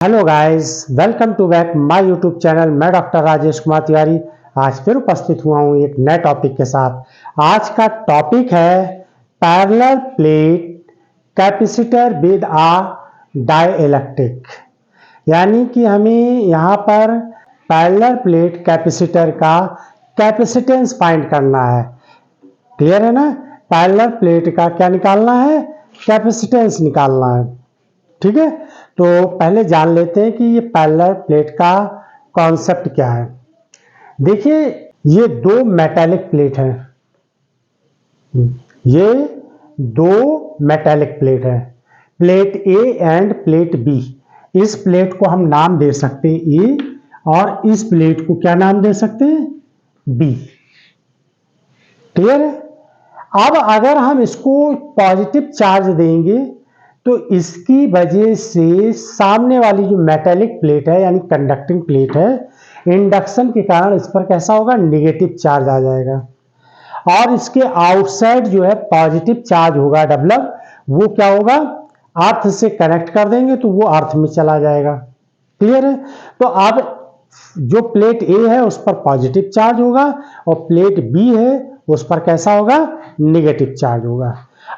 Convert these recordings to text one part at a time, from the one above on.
Hello guys, welcome to back my YouTube channel. मैं doctor Rajesh Kumar Tiwari आज फिर उपस्थित हुआ हूँ एक नए टॉपिक के साथ। आज का टॉपिक है parallel plate capacitor with a dielectric, यानी कि हमें यहाँ पर पैरेलल प्लेट कैपेसिटर का कैपेसिटेंस फाइंड करना है। क्लियर है ना? पैरेलल प्लेट का क्या निकालना है? कैपेसिटेंस निकालना है। ठीक है, तो पहले जान लेते हैं कि ये पैरेलल प्लेट का कॉन्सेप्ट क्या है। देखिए, ये दो मेटालिक प्लेट हैं। ये दो मेटालिक प्लेट है, plate A and plate B. इस प्लेट को हम नाम दे सकते हैं ए और इस प्लेट को क्या नाम दे सकते हैं? बी। क्लियर है? अब अगर हम इसको पॉजिटिव चार्ज देंगे तो इसकी वजह से सामने वाली जो मेटालिक प्लेट है यानी कंडक्टिंग प्लेट है, इंडक्शन के कारण इस पर कैसा होगा? निगेटिव चार्ज आ जाएगा। और इसके आउटसाइड जो है पॉजिटिव चार्ज होगा डेवलप, वो क्या होगा? अर्थ से कनेक्ट कर देंगे तो वो अर्थ में चला जाएगा। क्लियर है? तो अब जो प्लेट ए है उस पर पॉजिटिव चार्ज होगा और प्लेट बी है उस पर कैसा होगा? निगेटिव चार्ज होगा।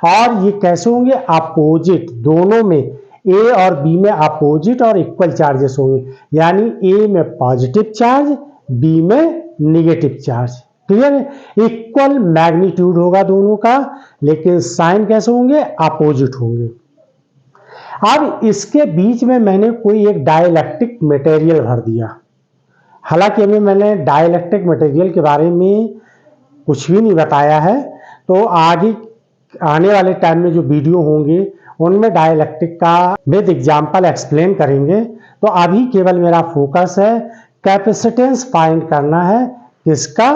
और ये कैसे होंगे? अपोजिट, दोनों में ए और बी में अपोजिट और इक्वल चार्जेस होंगे, यानी ए में पॉजिटिव चार्ज, बी में निगेटिव चार्ज। क्लियर है? इक्वल मैग्नीट्यूड होगा दोनों का, लेकिन साइन कैसे होंगे? अपोजिट होंगे। अब इसके बीच में मैंने कोई एक डाइइलेक्ट्रिक मटेरियल भर दिया। हालांकि अभी मैंने डाइइलेक्ट्रिक मटेरियल के बारे में कुछ भी नहीं बताया है, तो आगे आने वाले टाइम में जो वीडियो होंगे उनमें डाइइलेक्ट्रिक का विद एग्जांपल एक्सप्लेन करेंगे। तो अभी केवल मेरा फोकस है कैपेसिटेंस फाइंड करना है। किसका?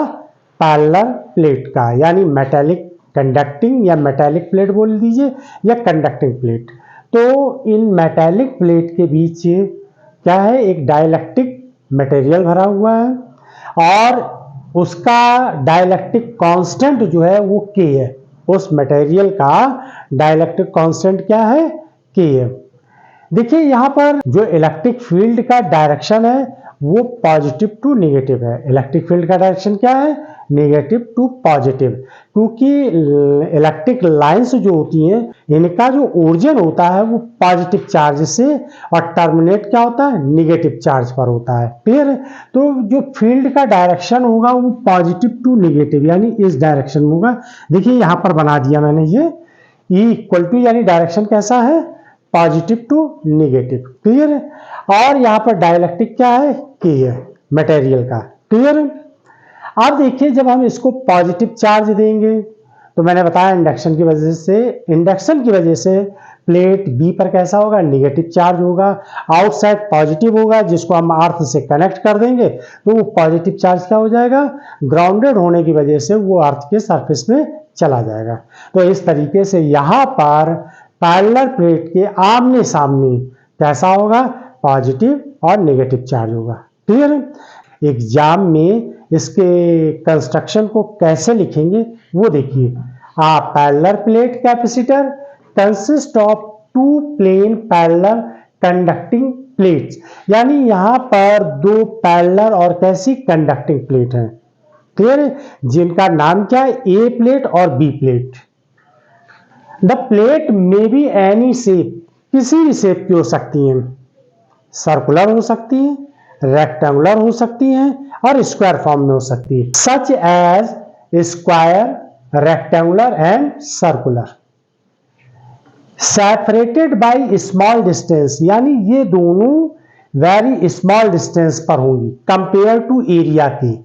पैरेलल प्लेट का, यानी मेटालिक कंडक्टिंग या मेटालिक प्लेट बोल दीजिए या कंडक्टिंग प्लेट। तो इन मेटालिक प्लेट के बीच क्या है? एक डाइइलेक्ट्रिक मटेरियल भरा हुआ है और उसका डाइइलेक्ट्रिक कांस्टेंट जो है वो के है। उस मटेरियल का डाइइलेक्ट्रिक कांस्टेंट क्या है? के है। देखिए, यहाँ पर जो इलेक्ट्रिक फील्ड का डायरेक्शन है वो पॉजिटिव टू नेगेटिव है। इलेक्ट्रिक फील्ड का डायरेक्शन क्या है? नेगेटिव टू पॉजिटिव, क्योंकि इलेक्ट्रिक लाइंस जो होती हैं इनका जो ओरिजिन होता है वो पॉजिटिव चार्ज से और टर्मिनेट क्या होता है? नेगेटिव चार्ज पर होता है। क्लियर है? तो जो फील्ड का डायरेक्शन होगा वो पॉजिटिव टू नेगेटिव यानी इस डायरेक्शन में होगा। देखिए, यहाँ पर बना दिया मैंने ये E इक्वल टू, यानी डायरेक्शन कैसा है? Positive to negative. क्लियर है? और यहाँ पर डाइइलेक्ट्रिक क्या है? के है मटेरियल का। क्लियर है? अब देखिए, जब हम इसको पॉजिटिव चार्ज देंगे तो मैंने बताया इंडक्शन की वजह से प्लेट बी पर कैसा होगा? नेगेटिव चार्ज होगा। आउटसाइड पॉजिटिव होगा, जिसको हम अर्थ से कनेक्ट कर देंगे तो वो पॉजिटिव चार्ज क्या हो जाएगा? ग्राउंडेड होने की वजह से वो अर्थ के सरफेस में चला जाएगा। तो इस तरीके से यहाँ पर पैरेलल प्लेट के आमने सामने कैसा होगा? पॉजिटिव और नेगेटिव चार्ज होगा। क्लियर है? एग्जाम में इसके कंस्ट्रक्शन को कैसे लिखेंगे वो देखिए। Parallel plate capacitor consist of two plane parallel conducting plates, यानी यहाँ पर दो पैरेलल और कैसी कंडक्टिंग प्लेट हैं। क्लियर है? जिनका नाम क्या है? ए प्लेट और बी प्लेट। द प्लेट में बी एनी शेप, किसी भी शेप की हो सकती हैं। सर्कुलर हो सकती हैं, रेक्टेंगुलर हो सकती हैं और स्क्वायर फॉर्म में हो सकती है, such as square, rectangular and circular. Separated by small distance, यानी ये दोनों वेरी स्मॉल डिस्टेंस पर होंगी कंपेयर टू एरिया के।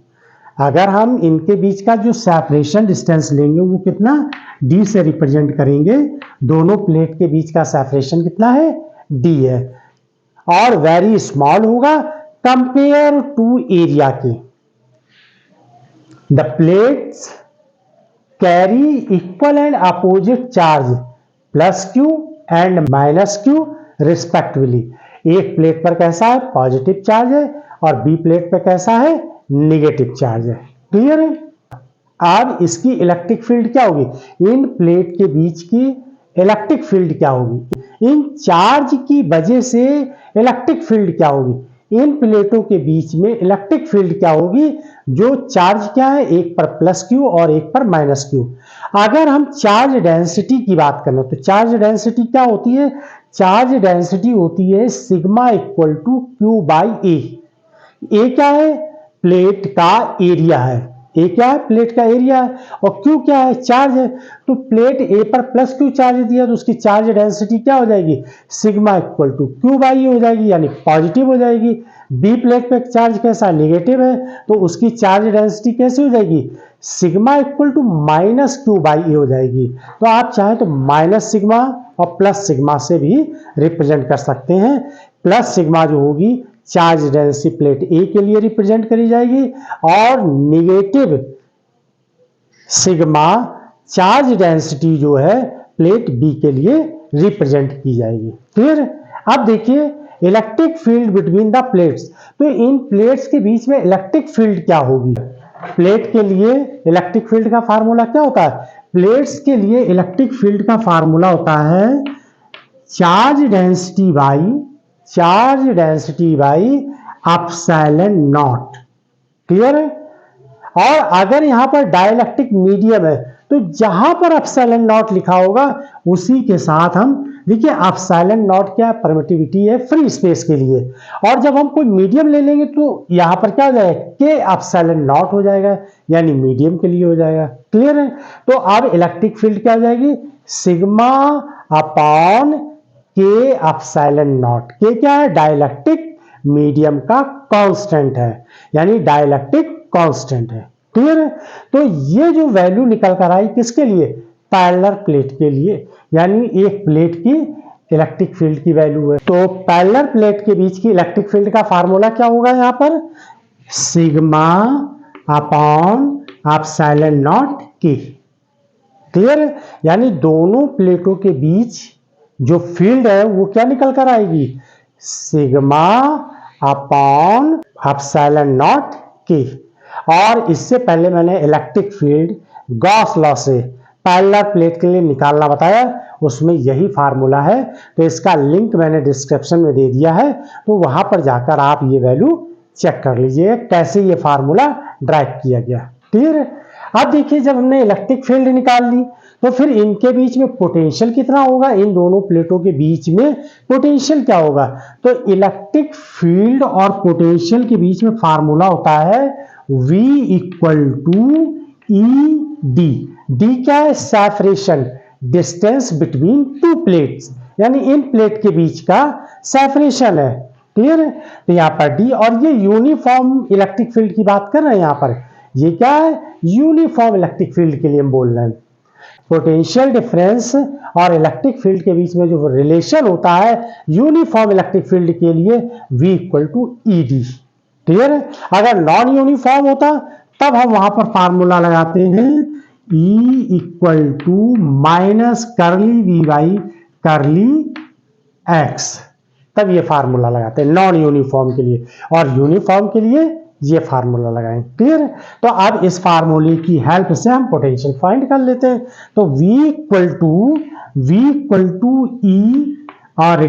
अगर हम इनके बीच का जो सेपरेशन डिस्टेंस लेंगे वो कितना? डी से रिप्रेजेंट करेंगे। दोनों प्लेट के बीच का सेपरेशन कितना है? डी है और वेरी स्मॉल होगा कंपेयर टू एरिया के। The plates carry equal and opposite charge plus Q and minus Q respectively. एक प्लेट पर कैसा है? पॉजिटिव चार्ज है और बी प्लेट पर कैसा है? नेगेटिव चार्ज है। क्लियर है? अब इसकी इलेक्ट्रिक फील्ड क्या होगी? इन प्लेट के बीच की इलेक्ट्रिक फील्ड क्या होगी? इन चार्ज की वजह से इलेक्ट्रिक फील्ड क्या होगी, इन प्लेटों के बीच में इलेक्ट्रिक फील्ड क्या होगी, जो चार्ज क्या है, एक पर प्लस क्यू और एक पर माइनस क्यू। अगर हम चार्ज डेंसिटी की बात करें तो चार्ज डेंसिटी क्या होती है, चार्ज डेंसिटी होती है sigma equal to Q by A. A क्या है, प्लेट का एरिया है, ए क्या है, प्लेट का एरिया है, और क्यू क्या है, चार्ज है। तो प्लेट ए पर प्लस क्यू चार्ज दिया तो उसकी चार्ज डेंसिटी क्या हो जाएगी, sigma equal to Q by हो जाएगी, यानी पॉजिटिव हो जाएगी। बी प्लेट पे चार्ज कैसा, नेगेटिव है, तो उसकी चार्ज डेंसिटी कैसी हो जाएगी, sigma equal to minus Q by A हो जाएगी। तो आप चाहें तो माइनस सिग्मा और प्लस सिग्मा से भी रिप्रेजेंट कर सकते हैं। प्लस सिग्मा जो होगी चार्ज डेंसिटी प्लेट ए के लिए रिप्रेजेंट करी जाएगी, और नेगेटिव सिग्मा चार्ज डेंसिटी जो है प्लेट बी के लिए रिप्रेजेंट की जाएगी। फिर अब देखिए electric field between the plates, तो इन प्लेट्स के बीच में इलेक्ट्रिक फील्ड क्या होगी, प्लेट के लिए इलेक्ट्रिक फील्ड का फार्मूला क्या होता है, प्लेट्स के लिए इलेक्ट्रिक फील्ड का फार्मूला होता है charge density by epsilon not. Clear है। और अगर यहां पर डाइलेक्ट्रिक मीडियम है तो जहां पर एप्सिलॉन नॉट लिखा होगा उसी के साथ हम, देखिए एप्सिलॉन नॉट क्या परमिटिविटी है फ्री स्पेस के लिए, और जब हम कोई मीडियम ले लेंगे तो यहां पर क्या हो जाएगा, के एप्सिलॉन नॉट हो जाएगा, यानी मीडियम के लिए हो जाएगा। क्लियर है। तो अब इलेक्ट्रिक फील्ड क्या हो जाएगी, सिग्मा अपॉन के एप्सिलॉन नॉट। के क्या है, डाइलेक्ट्रिक मीडियम का कांस्टेंट है, यानी डाइलेक्ट्रिक कांस्टेंट है। क्लियर है। तो ये जो वैल्यू निकल कर आई किसके लिए, पैरेलल प्लेट के लिए, यानी एक प्लेट की इलेक्ट्रिक फील्ड की वैल्यू है। तो पैरेलल प्लेट के बीच की इलेक्ट्रिक फील्ड का फार्मूला क्या होगा, यहां पर सिग्मा अपॉन एप्सिलॉन नॉट के। क्लियर है। यानी दोनों प्लेटों के बीच जो फील्ड है वो क्या निकल कर आएगी, सिग्मा अपॉन एप्सिलॉन नॉट के। और इससे पहले मैंने इलेक्ट्रिक फील्ड गॉस लॉ से पैरेलल प्लेट के लिए निकालना बताया, उसमें यही फार्मूला है। तो इसका लिंक मैंने डिस्क्रिप्शन में दे दिया है, तो वहां पर जाकर आप ये वैल्यू चेक कर लीजिए कैसे ये फार्मूला ड्राइव किया गया। क्लियर है। अब देखिए जब हमने इलेक्ट्रिक फील्ड निकाल ली तो फिर इनके बीच में पोटेंशियल कितना होगा, इन दोनों प्लेटों के बीच में पोटेंशियल क्या होगा, तो इलेक्ट्रिक फील्ड और पोटेंशियल के बीच में फार्मूला होता है V equal to E d. D क्या है, separation distance between two plates, यानी इन प्लेट के बीच का सेपरेशन है। क्लियर है। तो यहाँ पर डी, और ये यूनिफॉर्म इलेक्ट्रिक फील्ड की बात कर रहे हैं, यहाँ पर ये क्या है, यूनिफॉर्म इलेक्ट्रिक फील्ड के लिए हम बोल रहे हैं। पोटेंशियल डिफरेंस और इलेक्ट्रिक फील्ड के बीच में जो रिलेशन होता है यूनिफॉर्म इलेक्ट्रिक फील्ड के लिए V equal to E d. Clear है। अगर नॉन यूनिफॉर्म होता तब हम वहां पर फार्मूला लगाते हैं E equal to minus curly V by curly x, तब ये फार्मूला लगाते हैं नॉन यूनिफॉर्म के लिए, और यूनिफॉर्म के लिए ये फार्मूला लगाएं। क्लियर। तो अब इस फार्मूले की हेल्प से हम पोटेंशियल फाइंड कर लेते हैं। तो V इक्वल टू ई और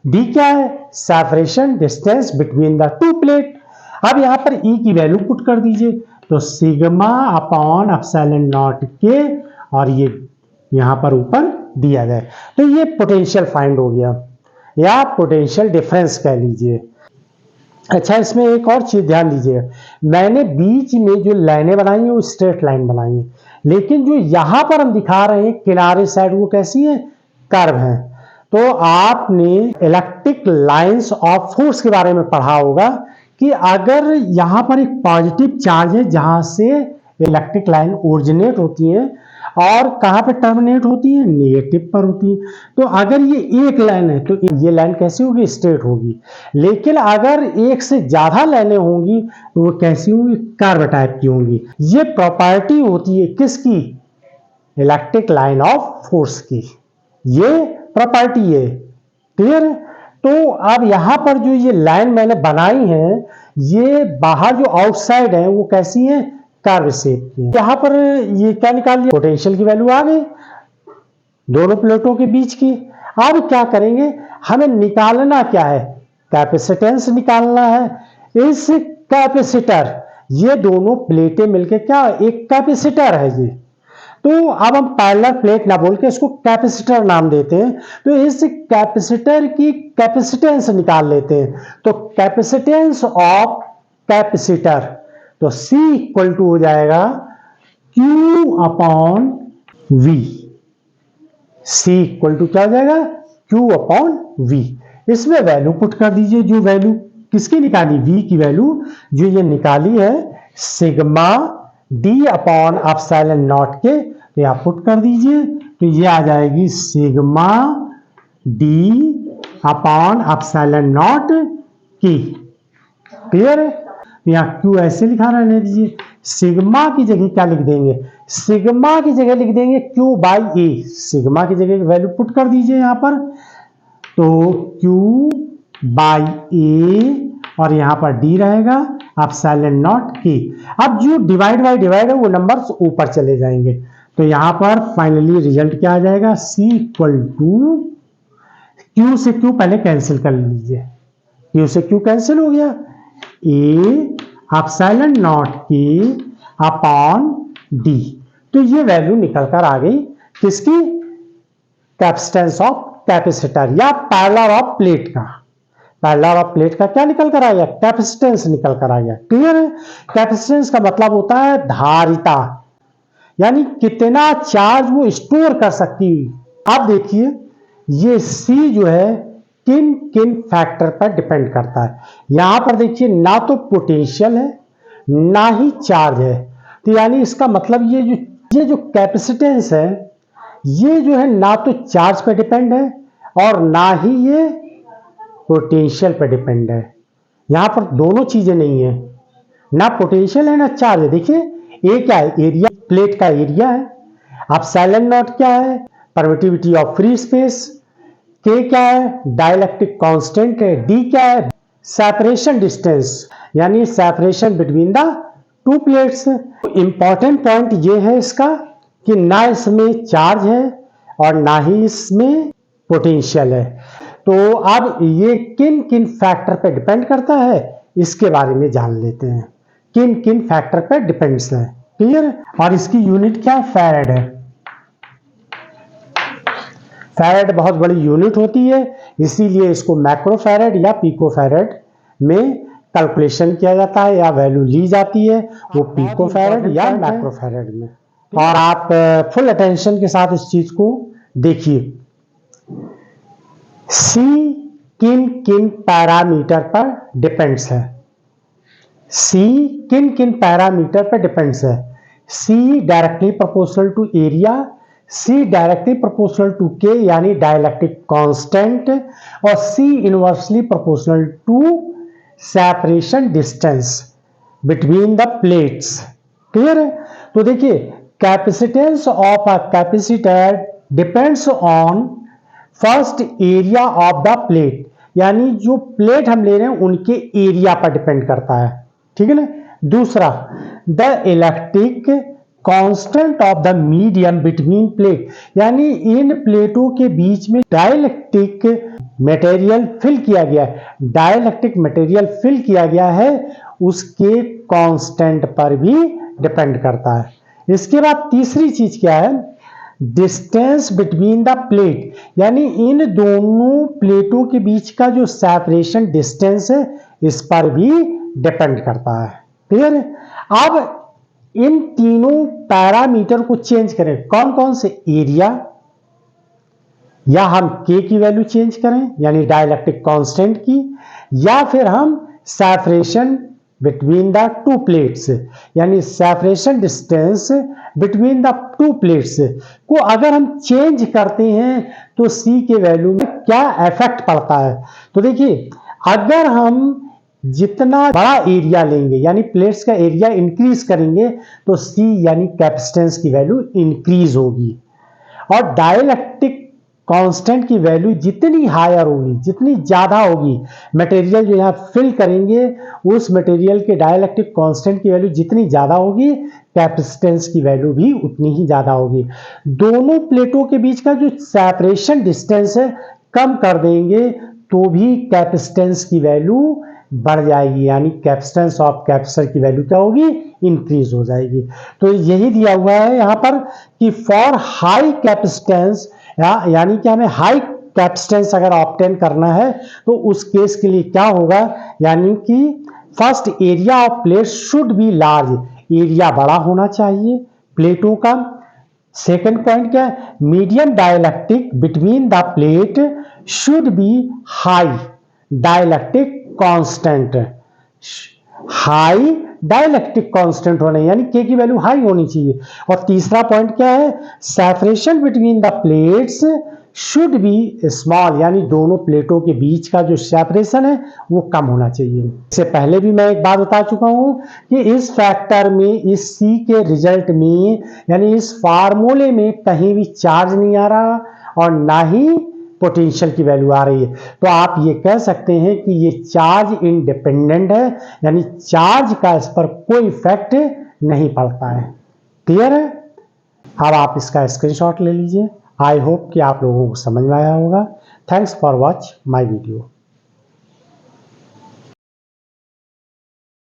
डी क्या है, separation distance between the to plate. अब यहां पर E की वैल्यू पुट कर दीजिए, तो सिग्मा अपॉन एप्सिलॉन नॉट के, और ये यहां पर ऊपर दिया गया। तो ये पोटेंशियल फाइंड हो गया, या पोटेंशियल डिफरेंस कह लीजिए। अच्छा, इसमें एक और चीज ध्यान दीजिए, मैंने बीच में जो लाइनें बनाई है वो स्ट्रेट लाइन बनाई है, लेकिन जो यहां पर हम दिखा रहे हैं किनारे साइड वो कैसी है, कर्व है। तो आपने इलेक्ट्रिक लाइंस ऑफ फोर्स के बारे में पढ़ा होगा कि अगर यहां पर एक पॉजिटिव चार्ज है जहां से इलेक्ट्रिक लाइन ओरिजिनेट होती है और कहां पर टर्मिनेट होती है, नेगेटिव पर होती है। तो अगर ये एक लाइन है तो ये लाइन कैसी होगी, स्ट्रेट होगी। लेकिन अगर एक से ज्यादा लाइनें होंगी तो वो कैसी होंगी, कर्व टाइप की होंगी। ये प्रॉपर्टी होती है किसकी, इलेक्ट्रिक लाइन ऑफ फोर्स की, ये प्रॉपर्टी है। क्लियर है। तो अब यहां पर जो ये लाइन मैंने बनाई है, ये बाहर जो आउटसाइड है वो कैसी है, कर्व शेप की। यहां पर ये क्या निकाल लिया, पोटेंशियल की वैल्यू आ गई दोनों प्लेटों के बीच की। अब क्या करेंगे, हमें निकालना क्या है, कैपेसिटेंस निकालना है। इस कैपेसिटर, ये दोनों प्लेटें मिलकर क्या एक कैपेसिटर है ये। तो अब हम पैरेलल प्लेट ना बोल के इसको कैपेसिटर नाम देते हैं। तो इस कैपेसिटर की कैपेसिटेंस निकाल लेते हैं। तो कैपेसिटेंस ऑफ कैपेसिटर, तो C इक्वल टू हो जाएगा Q upon V। C equal to क्या हो जाएगा, Q अपॉन V। इसमें वैल्यू पुट कर दीजिए, जो वैल्यू किसकी निकाली, V की वैल्यू जो ये निकाली है sigma D upon epsilon not के, तो यहाँ पुट कर दीजिए। तो ये आ जाएगी sigma D upon epsilon not की। क्लियर है। यहाँ Q ऐसे लिखा रहने दीजिए। सिग्मा की जगह क्या लिख देंगे, सिग्मा की जगह लिख देंगे Q बाई ए। सिग्मा की जगह वैल्यू पुट कर दीजिए यहाँ पर, तो Q बाई ए और यहाँ पर D रहेगा एप्सिलॉन नॉट की। अब जो डिवाइड बाई डिवाइड है वो नंबर्स ऊपर चले जाएंगे। तो यहाँ पर फाइनली रिजल्ट क्या आ जाएगा, C इक्वल टू Q से Q पहले कैंसिल कर लीजिए, Q से Q कैंसिल हो गया, ए एप्सिलॉन नॉट की अपॉन D। तो ये वैल्यू निकल कर आ गई किसकी, कैपेसिटेंस ऑफ कैपेसिटर या पैरेलल ऑफ प्लेट का। पैरेलल ऑफ प्लेट का क्या निकल कर आ गया, कैपेसिटेंस निकल कर आ गया। क्लियर है। कैपेसिटेंस का मतलब होता है धारिता, यानी कितना चार्ज वो स्टोर कर सकती है। आप देखिए ये C जो है किन किन फैक्टर पर डिपेंड करता है। यहां पर देखिए ना तो पोटेंशियल है ना ही चार्ज है। तो यानी इसका मतलब ये जो कैपेसिटेंस है ये जो है ना तो चार्ज पर डिपेंड है और ना ही ये पोटेंशियल पर डिपेंड है। यहां पर दोनों चीजें नहीं है, ना पोटेंशियल है ना चार्ज है। देखिए ए क्या है, एरिया, प्लेट का एरिया है। एप्सिलॉन नॉट क्या है, परमिटिविटी ऑफ फ्री स्पेस। के क्या है, डाइलेक्ट्रिक कांस्टेंट है। डी क्या है, सेपरेशन डिस्टेंस, यानी separation between the two plates. Important point ये है इसका कि ना इसमें चार्ज है और ना ही इसमें पोटेंशियल है। तो अब ये किन किन फैक्टर पे डिपेंड करता है इसके बारे में जान लेते हैं, किन किन फैक्टर पे डिपेंड्स है। क्लियर। और इसकी यूनिट क्या है, फैरेड है। फैरेड बहुत बड़ी यूनिट होती है, इसीलिए इसको मैक्रो फैरेड या पिको फैरेड में कैलकुलेशन किया जाता है या वैल्यू ली जाती है, वो पिको फैरेड या मैक्रो फैरेड में। और आप फुल अटेंशन के साथ इस चीज को देखिए। C किन किन पैरामीटर पर डिपेंड्स है, C किन किन पैरामीटर पर डिपेंड्स है। C directly proportional to area, C directly proportional to K यानी डाइलेक्ट्रिक कांस्टेंट, और C inversely proportional to separation distance between the plates. Clear है। तो देखिए capacitance of a capacitor depends on first area of the plate, यानी जो plate हम ले रहे हैं उनके एरिया पर डिपेंड करता है। ठीक है ना। दूसरा, the electric constant of the medium between plate, यानी इन प्लेटों के बीच में डाइलेक्ट्रिक मटेरियल फिल किया गया है, डाइलेक्ट्रिक मटेरियल फिल किया गया है उसके कांस्टेंट पर भी डिपेंड करता है। इसके बाद तीसरी चीज क्या है, डिस्टेंस बिटवीन द प्लेट, यानी इन दोनों प्लेटों के बीच का जो सेपरेशन डिस्टेंस है इस पर भी डिपेंड करता है। क्लियर है। अब इन तीनों पैरामीटर को चेंज करें, कौन कौन से, एरिया, या हम K की वैल्यू चेंज करें यानी डाइलेक्ट्रिक कांस्टेंट की, या फिर हम separation between the two plates यानी separation distance between the two plates को अगर हम चेंज करते हैं तो C के वैल्यू में क्या इफेक्ट पड़ता है। तो देखिए अगर हम जितना बड़ा एरिया लेंगे यानी प्लेट्स का एरिया इंक्रीज करेंगे तो C यानी कैपेसिटेंस की वैल्यू इंक्रीज होगी, और डाइलेक्ट्रिक कांस्टेंट की वैल्यू जितनी हायर होगी, जितनी ज्यादा होगी, मटेरियल जो यहाँ फिल करेंगे उस मटेरियल के डाइलेक्ट्रिक कांस्टेंट की वैल्यू जितनी ज्यादा होगी कैपेसिटेंस की वैल्यू भी उतनी ही ज्यादा होगी। दोनों प्लेटों के बीच का जो सेपरेशन डिस्टेंस है कम कर देंगे तो भी कैपेसिटेंस की वैल्यू बढ़ जाएगी, यानी कैपेसिटेंस ऑफ कैपेसिटर की वैल्यू क्या होगी, इंक्रीज हो जाएगी। तो यही दिया हुआ है यहाँ पर कि फॉर हाई कैपेसिटेंस, यानी कि हमें हाई कैपेसिटेंस अगर ऑब्टेन करना है तो उस केस के लिए क्या होगा, यानी कि first area of plate should be large, area बड़ा होना चाहिए प्लेटों का। सेकंड पॉइंट क्या है, medium dielectric between the plate should be high, dielectric constant, high dielectric constant होने, यानी के की वैल्यू हाई होनी चाहिए। और तीसरा पॉइंट क्या है, separation between the plates should be small, यानी दोनों प्लेटों के बीच का जो सेपरेशन है वो कम होना चाहिए। इससे पहले भी मैं एक बात बता चुका हूं कि इस फैक्टर में, इस सी के रिजल्ट में, यानी इस फार्मूले में कहीं भी चार्ज नहीं आ रहा और ना ही पोटेंशियल की वैल्यू आ रही है। तो आप ये कह सकते हैं कि ये चार्ज इंडिपेंडेंट है, यानी चार्ज का इस पर कोई इफेक्ट नहीं पड़ता है। क्लियर है? अब आप इसका स्क्रीनशॉट ले लीजिए। आई होप कि आप लोगों को समझ में आया होगा। Thanks for watch my video.